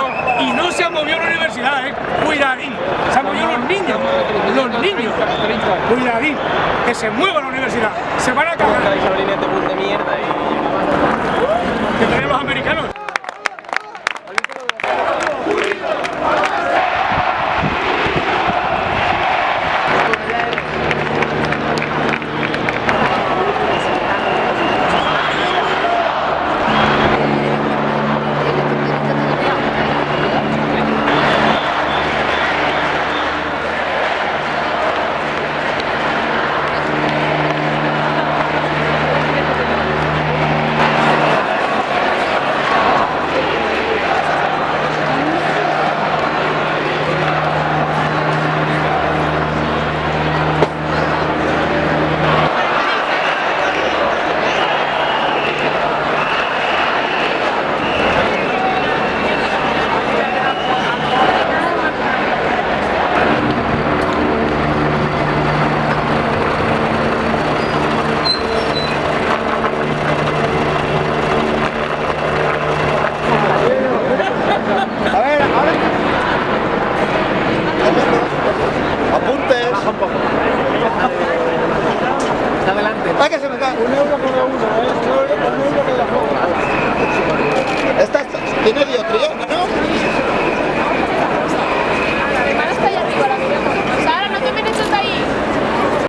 universidad. Y no se ha movido la universidad, cuidadín. Se han movido los niños. Cuidadín. Que se mueva la universidad. Se van a cagar. Que tenemos los americanos. ¡Ah, que se me cae! 1 euro cada uno, 1 euro cada uno. ¿Esta tiene diotría?